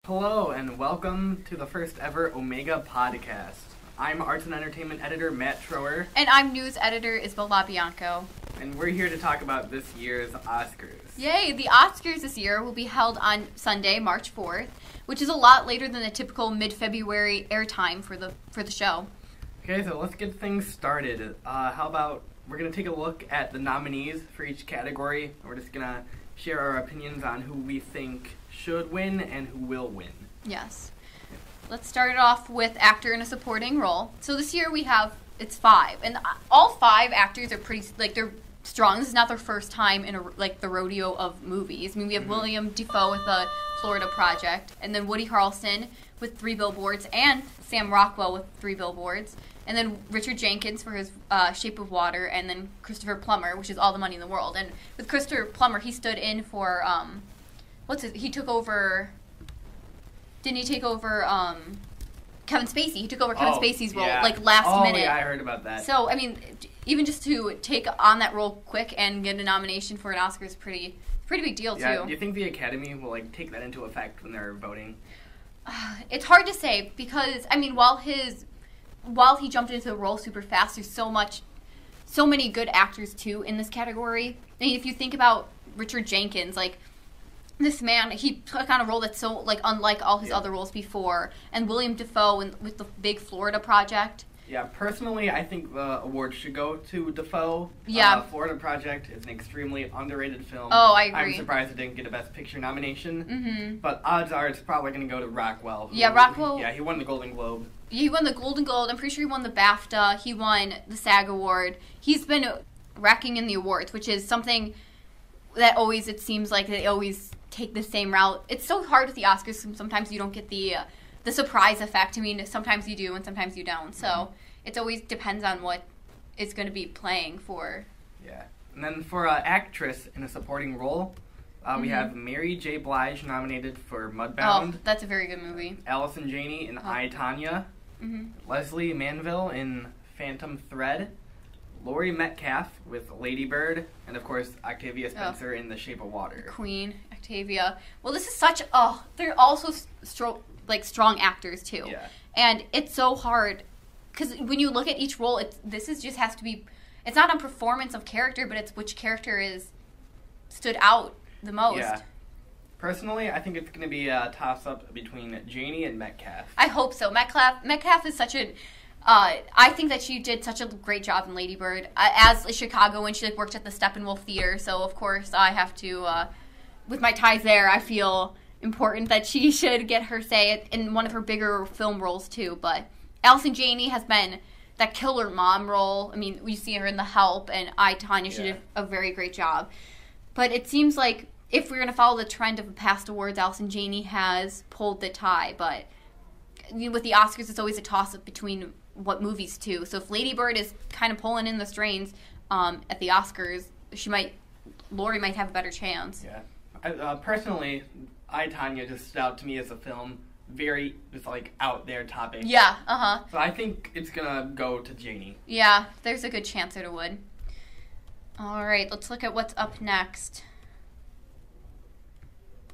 Hello and welcome to the first ever Omega podcast. I'm Arts and Entertainment Editor Matt Troher. And I'm News Editor Isabelle LaBianco. And we're here to talk about this year's Oscars. Yay! The Oscars this year will be held on Sunday, March 4th, which is a lot later than the typical mid-February airtime for the show. Okay, so let's get things started. How about we're going to take a look at the nominees for each category. We're just going to share our opinions on who we think should win and who will win. Yes. Let's start it off with actor in a supporting role. So this year it's 5, and all 5 actors are pretty, they're strong. This is not their first time in the rodeo of movies. I mean, we have William Dafoe with the Florida Project, and then Woody Harrelson with 3 Billboards, and Sam Rockwell with 3 Billboards, and then Richard Jenkins for his Shape of Water, and then Christopher Plummer, which is All the Money in the World. And with Christopher Plummer, he stood in for he took over. Didn't he take over Kevin Spacey? He took over Kevin Spacey's role last minute. Oh yeah, I heard about that. So I mean, even just to take on that role quick and get a nomination for an Oscar is pretty big deal too. Do you think the Academy will take that into effect when they're voting? It's hard to say because I mean, while he jumped into the role super fast, there's so many good actors too in this category. I mean, if you think about Richard Jenkins, this man, he took on a role that's so unlike all his other roles before, and William Dafoe with the big Florida Project. Yeah, personally, I think the award should go to Dafoe. Yeah. Florida Project is an extremely underrated film. Oh, I agree. I'm surprised it didn't get a Best Picture nomination. Mm-hmm. But odds are it's probably going to go to Rockwell. Rockwell. Yeah, he won the Golden Globe. He won the Golden Globe. I'm pretty sure he won the BAFTA. He won the SAG Award. He's been racking in the awards, which is something that it seems like they always take the same route. It's so hard with the Oscars. Sometimes you don't get the surprise effect. I mean, sometimes you do and sometimes you don't. So it always depends on what is going to be playing for. Yeah. And then for actress in a supporting role, we have Mary J. Blige nominated for Mudbound. Oh, that's a very good movie. Allison Janney in I, Tonya. Mm-hmm. Leslie Manville in Phantom Thread. Laurie Metcalf with Lady Bird, and of course Octavia Spencer in The Shape of Water. Queen Octavia. Well, this is they're also strong actors too. Yeah. And it's so hard because when you look at each role, just has to be. It's not on performance of character, but it's which character stood out the most. Yeah. Personally, I think it's going to be a toss-up between Janney and Metcalf. I hope so. Metcalf is such a. I think that she did such a great job in Lady Bird as a Chicagoan. She worked at the Steppenwolf Theater, so of course I have to, with my ties there, I feel important that she should get her say in one of her bigger film roles too. But Allison Janney has been that killer mom role. I mean, we see her in The Help and I, Tonya. She did a very great job. But it seems like if we're going to follow the trend of the past awards, Allison Janney has pulled the tie. But with the Oscars, it's always a toss-up between what movies too. So if Lady Bird is kind of pulling in the strings at the Oscars, Laurie might have a better chance. Yeah. Personally, I, Tonya just stood out to me as a film very out there topic. Yeah, So I think it's gonna go to Janney. Yeah, there's a good chance that it would. All right, let's look at what's up next.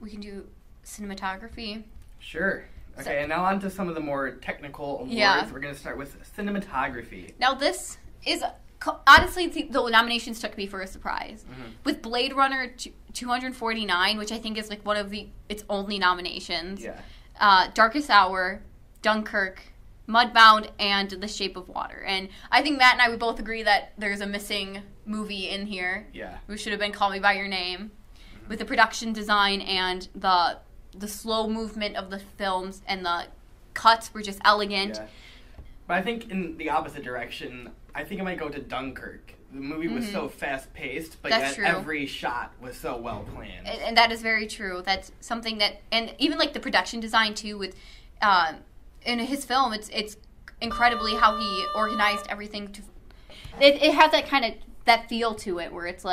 We can do cinematography. Sure. Okay, and now on to some of the more technical awards. Yeah. We're going to start with cinematography. Now this is, honestly, the nominations took me for a surprise. Mm-hmm. With Blade Runner 249, which I think is one of its only nominations. Yeah. Darkest Hour, Dunkirk, Mudbound, and The Shape of Water. And I think Matt and I would both agree that there's a missing movie in here. Yeah. Who should have been Call Me By Your Name. Mm-hmm. With the production design and the slow movement of the films and the cuts were just elegant. Yeah. But I think in the opposite direction, I think it might go to Dunkirk. The movie was so fast-paced, but yet every shot was so well-planned. And that is very true. That's something that... And even the production design, too, with in his film, it's incredibly how he organized everything to... It has that kind of... that feel to it where it's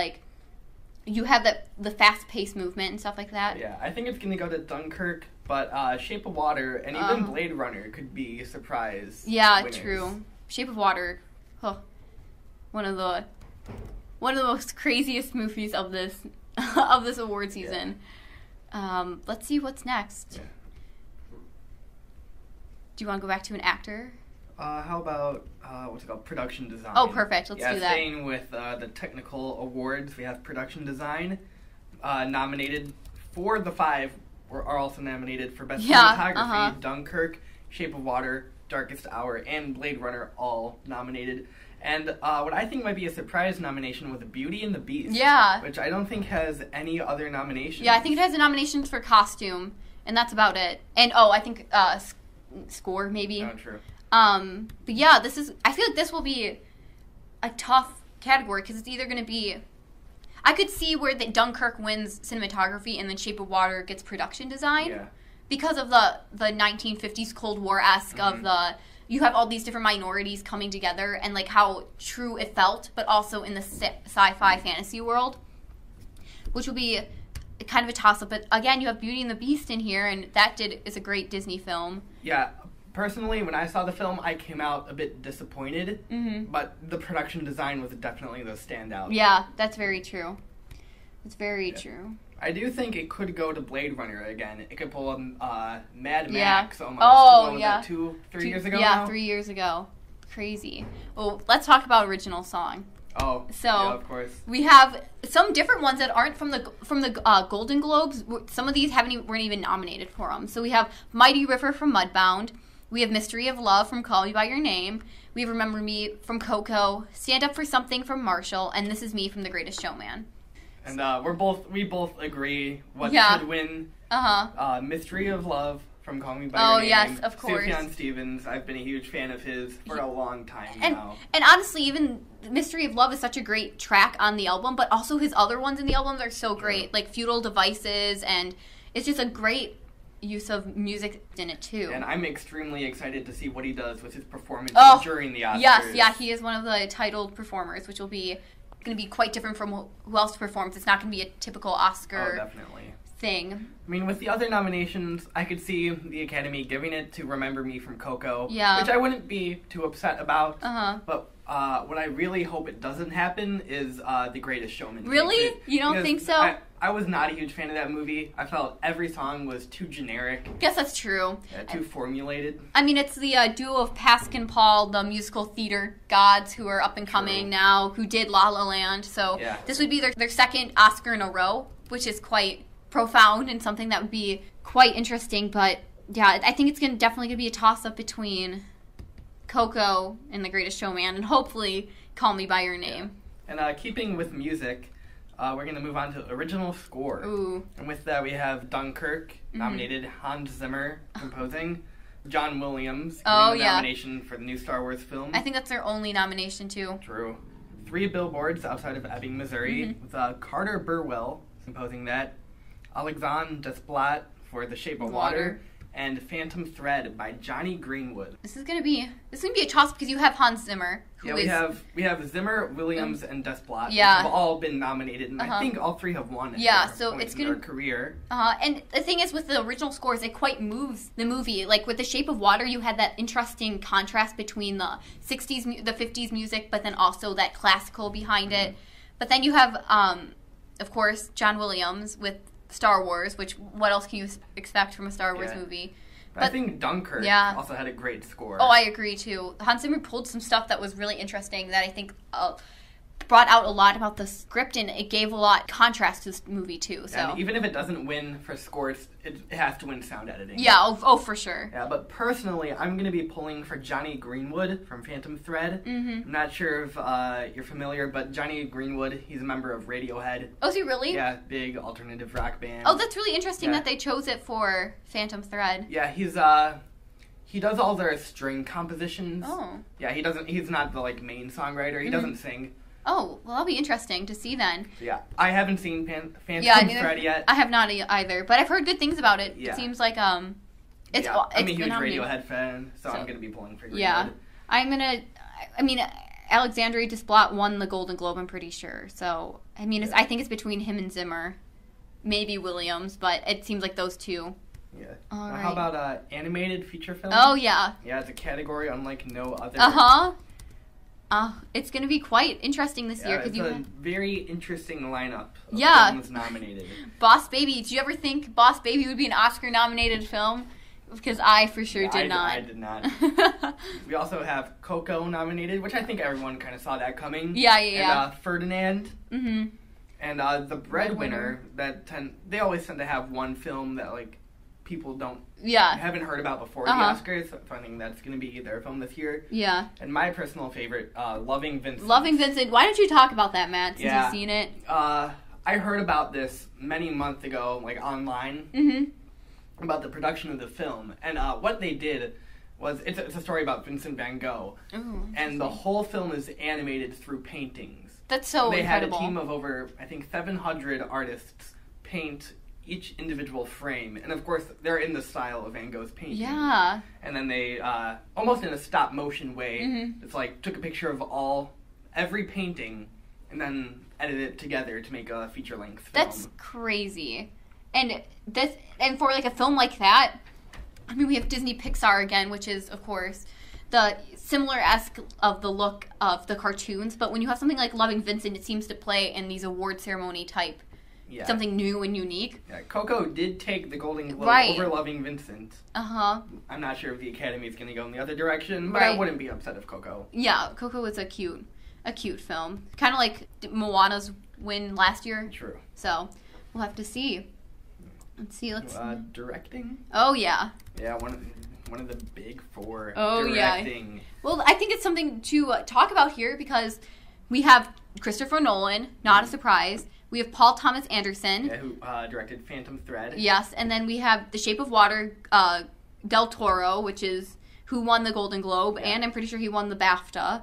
you have the fast-paced movement and stuff like that. Yeah, I think it's going to go to Dunkirk, but Shape of Water and even Blade Runner could be surprise winners. True. Shape of Water, one of the most craziest movies of this award season. Yeah. Let's see what's next. Yeah. Do you want to go back to an actor? How about, what's it called? Production design. Oh, perfect. Let's do that. Staying with the technical awards, we have production design nominated. 4 of the 5 are also nominated for Best Cinematography. Dunkirk, Shape of Water, Darkest Hour, and Blade Runner all nominated. And what I think might be a surprise nomination was Beauty and the Beast. Yeah. Which I don't think has any other nominations. Yeah, I think it has a nomination for costume, and that's about it. And, I think score, maybe. Oh, true. But yeah, I feel like this will be a tough category, because it's either going to be, I could see where Dunkirk wins cinematography and then Shape of Water gets production design. Yeah. Because of the 1950s Cold War-esque of you have all these different minorities coming together and like how true it felt, but also in the sci-fi fantasy world, which will be kind of a toss-up. But again, you have Beauty and the Beast in here, and that is a great Disney film. Yeah. Personally, when I saw the film, I came out a bit disappointed, but the production design was definitely the standout. Yeah, that's very true. It's very true. I do think it could go to Blade Runner again. It could pull Mad Max almost. Oh, what yeah. Was that, 3 years ago Yeah, now? 3 years ago. Crazy. Well, let's talk about original song. Oh, so yeah, of course. We have some different ones that aren't from the Golden Globes. Some of these weren't even nominated for them. So we have Mighty River from Mudbound. We have Mystery of Love from Call Me By Your Name. We have Remember Me from Coco. Stand Up for Something from Marshall. And This Is Me from The Greatest Showman. And we both agree what should win. Mystery of Love from Call Me By Your Name. Oh, yes, of course. Sufjan Stevens, I've been a huge fan of his for a long time now. And honestly, even Mystery of Love is such a great track on the album, but also his other ones in the albums are so great, like Feudal Devices, and it's just a great use of music in it too. And I'm extremely excited to see what he does with his performance during the Oscars. Yes, yeah, he is one of the titled performers, which will be going to be quite different from who else performs. It's not going to be a typical Oscar thing. I mean, with the other nominations, I could see the Academy giving it to Remember Me from Coco, which I wouldn't be too upset about. But what I really hope it doesn't happen is The Greatest Showman. Really? You don't think so? I was not a huge fan of that movie. I felt every song was too generic. Guess that's true. Yeah, too formulated. I mean, it's the duo of Pascal and Paul, the musical theater gods who are up and coming now, who did La La Land. So this would be their second Oscar in a row, which is quite profound and something that would be quite interesting. But yeah, I think it's definitely going to be a toss-up between Coco and The Greatest Showman, and hopefully Call Me By Your Name. Yeah. And keeping with music, we're going to move on to original score. Ooh. And with that, we have Dunkirk, nominated, Hans Zimmer composing, John Williams getting the nomination for the new Star Wars film. I think that's their only nomination, too. True. 3 billboards outside of Ebbing, Missouri, with Carter Burwell composing that, Alexandre Desplat for The Shape of Water, and Phantom Thread by Johnny Greenwood. This is gonna be a toss because you have Hans Zimmer. We have Zimmer, Williams, and Desplat. Yeah, which have all been nominated, and I think all 3 have won. So it's gonna their career. And the thing is, with the original scores, it quite moves the movie. Like with The Shape of Water, you had that interesting contrast between the '60s, the '50s music, but then also that classical behind it. But then you have, of course, John Williams with Star Wars, which what else can you expect from a Star Wars movie? But I think Dunkirk also had a great score. Oh, I agree too. Hans Zimmer pulled some stuff that was really interesting that I think brought out a lot about the script, and it gave a lot contrast to this movie too. So and even if it doesn't win for scores, it has to win sound editing. Yeah, oh for sure. Yeah, but personally, I'm going to be pulling for Johnny Greenwood from Phantom Thread. I'm not sure if you're familiar, but Johnny Greenwood, he's a member of Radiohead. Oh, is he really? Yeah, big alternative rock band. Oh, that's really interesting that they chose it for Phantom Thread. Yeah, he does all their string compositions. Oh. Yeah, he's not the main songwriter. He doesn't sing. Oh, well, that'll be interesting to see then. Yeah, I haven't seen Phantom Thread yet. I have not either, but I've heard good things about it. Yeah. It seems like I'm a huge Radiohead fan, so I'm going to be pulling for Greenwood. Yeah, Alexandre Desplat won the Golden Globe, I'm pretty sure. So, I think it's between him and Zimmer. Maybe Williams, but it seems like those two. Yeah. Right. How about animated feature film? Oh, yeah. Yeah, it's a category unlike no other. It's going to be quite interesting this year. It's a very interesting lineup of films nominated. Boss Baby. Did you ever think Boss Baby would be an Oscar-nominated film? Because I for sure did not. I did not. We also have Coco nominated, which I think everyone kind of saw that coming. Yeah. And Ferdinand. Mm-hmm. And The Breadwinner. They always tend to have one film that like people haven't heard about before the Oscars. So I think that's going to be their film this year. Yeah. And my personal favorite, Loving Vincent. Loving Vincent. Why don't you talk about that, Matt? Since you've seen it. I heard about this many months ago, like online, about the production of the film. And what they did was, it's a story about Vincent van Gogh. Ooh, and the whole film is animated through paintings. That's so incredible. They had a team of over, I think, 700 artists paint each individual frame. And of course, they're in the style of Van Gogh's painting. Yeah. And then they, almost in a stop motion way, it's like, took a picture of every painting, and then edit it together to make a feature-length film. That's crazy. And for like a film like that, I mean, we have Disney Pixar again, which is, of course, the similar-esque of the look of the cartoons. But when you have something like Loving Vincent, it seems to play in these award ceremony type, something new and unique. Yeah, Coco did take the Golden Globe over Loving Vincent. Uh-huh. I'm not sure if the Academy is going to go in the other direction, but I wouldn't be upset if Coco. Yeah, Coco was a cute film. Kind of like Moana's win last year. True. So, we'll have to see. Let's see. Directing? Oh, yeah. Yeah, one of the big four. Oh, directing. Yeah. Well, I think it's something to talk about here because we have Christopher Nolan, not a surprise. We have Paul Thomas Anderson. Yeah, who directed Phantom Thread. Yes, and then we have The Shape of Water, Del Toro, who won the Golden Globe, and I'm pretty sure he won the BAFTA.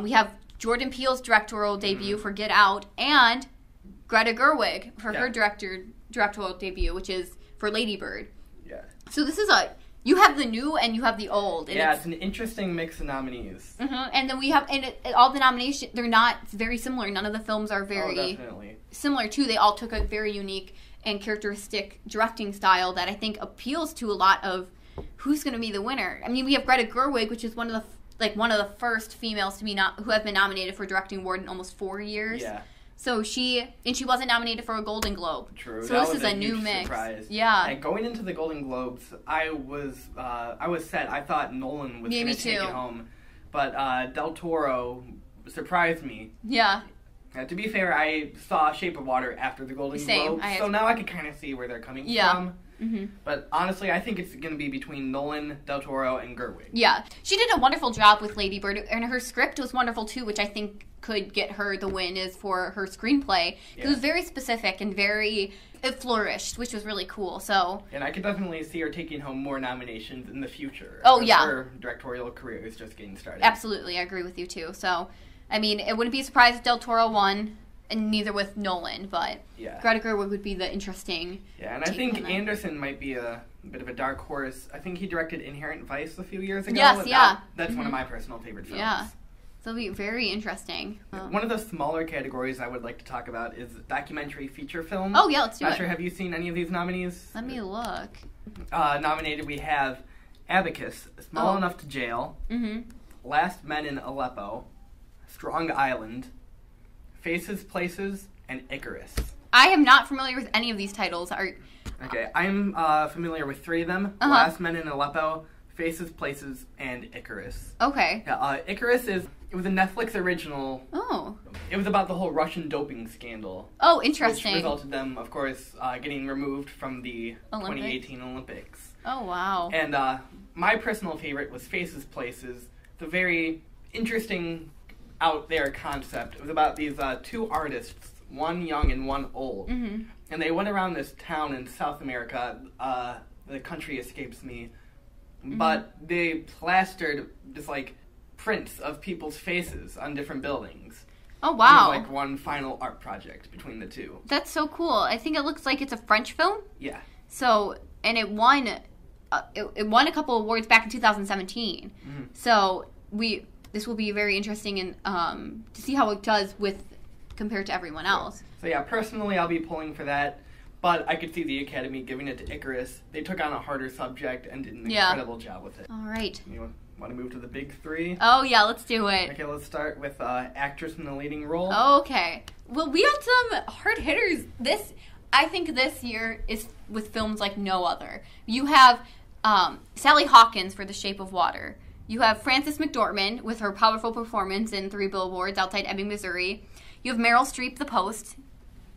We have Jordan Peele's directorial debut for Get Out, and Greta Gerwig for her directorial debut, which is for Lady Bird. Yeah. So this is you have the new and you have the old. And it's an interesting mix of nominees. And then we have, all the nominations, they're not very similar. None of the films are very similar, too. They all took a very unique and characteristic directing style that I think appeals to a lot of who's going to be the winner. I mean, we have Greta Gerwig, which is one of the first females to be who have been nominated for a directing award in almost 4 years. Yeah. So she wasn't nominated for a Golden Globe. True. So this is a new mix. Surprise. Yeah. And going into the Golden Globes, I was set. I thought Nolan was going to take it home, but Del Toro surprised me. Yeah. To be fair, I saw Shape of Water after the Golden Globes, so now I can kind of see where they're coming from. Mm-hmm. But honestly, I think it's going to be between Nolan, Del Toro, and Gerwig. Yeah. She did a wonderful job with Lady Bird, and her script was wonderful too, which I think could get her the win is for her screenplay. It was very specific and it flourished, which was really cool. So. And I could definitely see her taking home more nominations in the future. Oh, yeah. Her directorial career is just getting started. Absolutely. I agree with you too. So, I mean, it wouldn't be a surprise if Del Toro won, and neither with Nolan, but Greta Gerwig would be the interesting. Yeah, and I think Anderson might be a bit of a dark horse. I think he directed Inherent Vice a few years ago. Yes, That's one of my personal favorite films. Yeah. So it'll be very interesting. One of the smaller categories I would like to talk about is documentary feature film. Oh, yeah, let's do it. Not sure, have you seen any of these nominees? Let me look. Nominated, we have Abacus, Small Enough to Jail, Last Men in Aleppo, Strong Island, Faces, Places, and Icarus. I am not familiar with any of these titles. Okay, I'm familiar with 3 of them. Last Men in Aleppo, Faces, Places, and Icarus. Okay. Yeah, Icarus it was a Netflix original. Oh. It was about the whole Russian doping scandal. Oh, interesting. Which resulted them, of course, getting removed from the 2018 Olympics. Oh, wow. And my personal favorite was Faces, Places. It's a very interesting, out there concept. It was about these 2 artists, one young and one old. Mm-hmm. And they went around this town in South America. The country escapes me. Mm-hmm. But they plastered just prints of people's faces on different buildings. Oh, wow. It was one final art project between the 2. That's so cool. I think it looks like it's a French film. Yeah. So, and it won a couple awards back in 2017. Mm-hmm. So, this will be very interesting and to see how it does compared to everyone else. So yeah, personally I'll be pulling for that. But I could see the Academy giving it to Icarus. They took on a harder subject and did an incredible job with it. All right. You want to move to the big 3? Oh, yeah, let's do it. Okay, let's start with actress in the leading role. Okay. Well, we have some hard hitters. I think this year is with films like no other. You have Sally Hawkins for The Shape of Water. You have Frances McDormand with her powerful performance in Three Billboards Outside Ebbing, Missouri. You have Meryl Streep, The Post.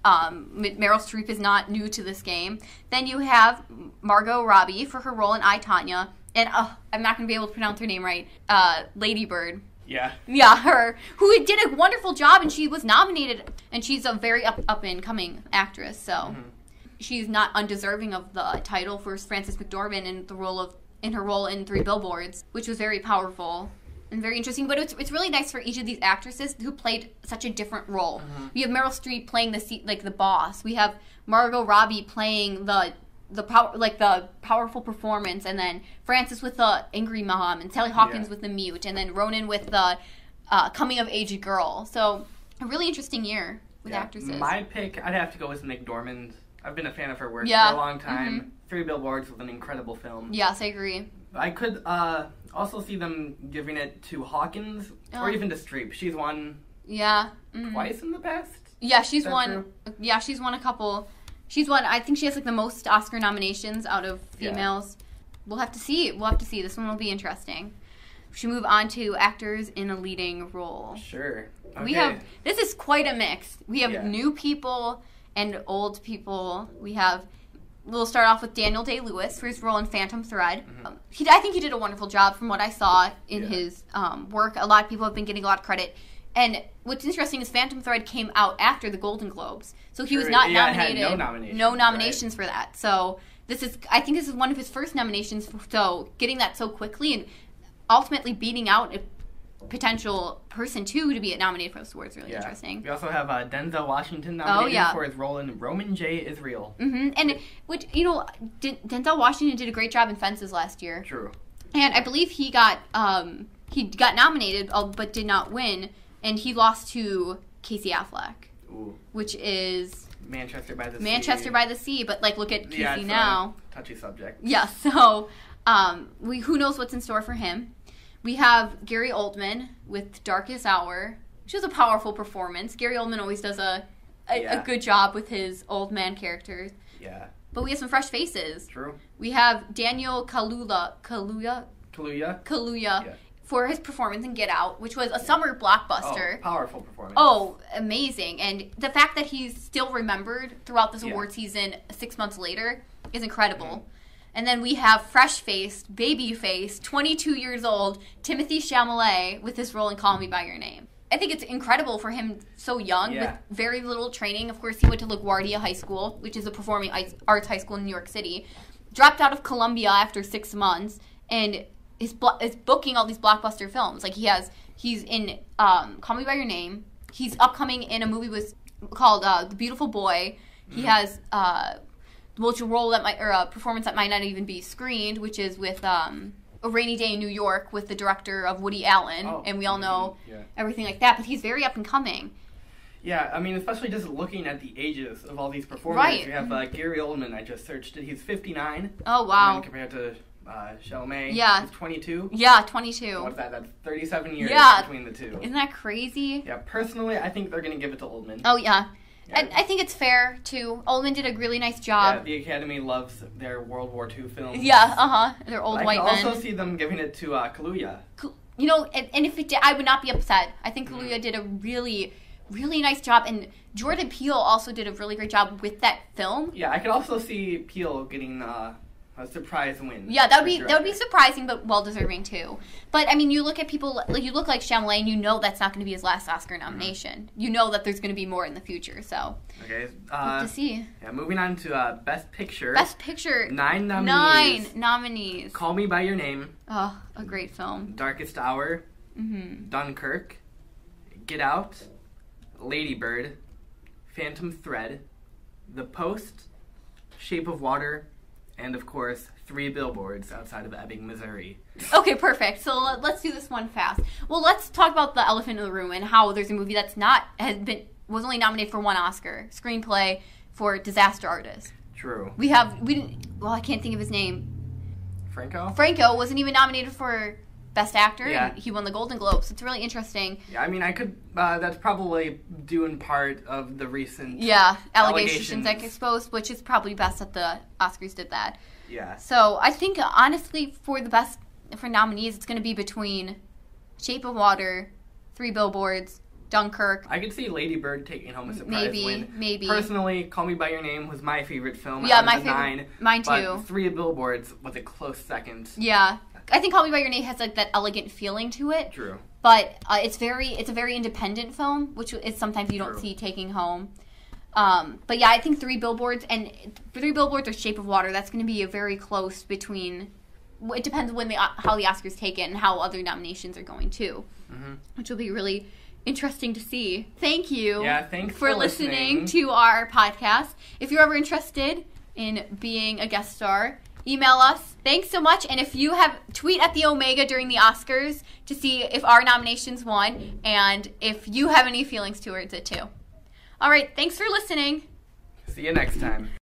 Meryl Streep is not new to this game. Then you have Margot Robbie for her role in I, Tonya. And I'm not going to be able to pronounce her name right. Lady Bird. Yeah. Yeah, her. Who did a wonderful job, and she was nominated. And she's a very up-and-coming actress, so she's not undeserving of the title for Frances McDormand in her role in Three Billboards, which was very powerful and very interesting. But it's really nice for each of these actresses who played such a different role. We have Meryl Streep playing the boss. We have Margot Robbie playing the powerful performance, and then Frances with the angry mom, and Sally Hawkins with the mute, and then Ronan with the coming of age girl. So a really interesting year with actresses. My pick, I'd have to go with McDormand. I've been a fan of her work for a long time. Three Billboards was an incredible film. Yes, I agree. I could also see them giving it to Hawkins or even to Streep. She's won twice in the past. Yeah, she's won. True? Yeah, she's won a couple. She's won. I think she has the most Oscar nominations out of females. We'll have to see. This one will be interesting. We should move on to actors in a leading role. Sure. Okay. This is quite a mix. We have new people and old people. We'll start off with Daniel Day-Lewis for his role in Phantom Thread. I think he did a wonderful job from what I saw in his work. A lot of people have been getting a lot of credit. And what's interesting is Phantom Thread came out after the Golden Globes. So he was not nominated. Had no nominations. No nominations for that. So I think this is one of his first nominations. So getting that so quickly and ultimately beating out a potential person to be nominated for this award is really interesting. We also have Denzel Washington nominated for his role in Roman J. Israel. And Denzel Washington did a great job in Fences last year. True. And I believe he got nominated but did not win, and he lost to Casey Affleck, which is Manchester by the Sea. But look at Casey now. Touchy subject. Yeah. So who knows what's in store for him. We have Gary Oldman with Darkest Hour, which is a powerful performance. Gary Oldman always does a good job with his old man characters. Yeah. But we have some fresh faces. True. We have Daniel Kaluuya for his performance in Get Out, which was a summer blockbuster. Oh, powerful performance. Oh, amazing. And the fact that he's still remembered throughout this award season 6 months later is incredible. And then we have fresh-faced, baby-faced, 22 years old, Timothée Chalamet with his role in Call Me By Your Name. I think it's incredible for him so young with very little training. Of course, he went to LaGuardia High School, which is a performing arts high school in New York City. Dropped out of Columbia after 6 months and is booking all these blockbuster films. He's in Call Me By Your Name. He's upcoming in a movie called The Beautiful Boy. He has a performance that might not even be screened, which is with A Rainy Day in New York with the director of Woody Allen, and we all know everything like that. But he's very up and coming. Yeah, I mean, especially just looking at the ages of all these performers. Right. We have Gary Oldman. I just searched it. He's 59. Oh wow! Compared to Chalamet, he's 22. Yeah, 22. What's that? That's 37 years between the two. Isn't that crazy? Yeah, personally, I think they're going to give it to Oldman. Oh, yeah. I think it's fair, too. Oldman did a really nice job. Yeah, the Academy loves their World War II films. Yeah, They're old white men. I can also see them giving it to Kaluuya. And if it did, I would not be upset. I think Kaluuya did a really, really nice job. And Jordan Peele also did a really great job with that film. Yeah, I could also see Peele getting a surprise win. Yeah, that would be surprising, but well deserving too. But I mean, you look at people you look like Chalamet, and you know that's not going to be his last Oscar nomination. You know that there's going to be more in the future. So okay, good to see. Yeah, moving on to Best Picture. Best Picture. 9 nominees. 9 nominees. Call Me by Your Name. Oh, a great film. Darkest Hour. Dunkirk. Get Out. Lady Bird. Phantom Thread. The Post. Shape of Water. And, of course, 3 Billboards Outside of Ebbing, Missouri. Okay, perfect. So let's do this one fast. Well, let's talk about the elephant in the room and how there's a movie that's was only nominated for 1 Oscar. Screenplay for Disaster Artist. True. I can't think of his name. Franco wasn't even nominated for Best Actor, Yeah. and he won the Golden Globe. So it's really interesting. Yeah, I mean, I could. That's probably due in part of the recent. Yeah, allegations that get exposed, which is probably best that the Oscars did that. Yeah. So I think honestly, for nominees, it's going to be between Shape of Water, Three Billboards, Dunkirk. I could see Lady Bird taking home a surprise win. Maybe. Personally, Call Me by Your Name was my favorite film. Yeah, out of my the favorite. 9, Mine too. But Three Billboards was a close second. Yeah, I think Call Me by Your Name has like that elegant feeling to it. True. But it's a very independent film, which is sometimes you don't see taking home. But yeah, I think Three Billboards or Shape of Water. That's going to be a very close between. It depends how the Oscars take it and how other nominations are going too, which will be really interesting to see. Thank you. Yeah, thanks for listening to our podcast. If you're ever interested in being a guest star, email us. Thanks so much. And if you tweet at the Omega during the Oscars to see if our nominations won and if you have any feelings towards it too. All right. Thanks for listening. See you next time.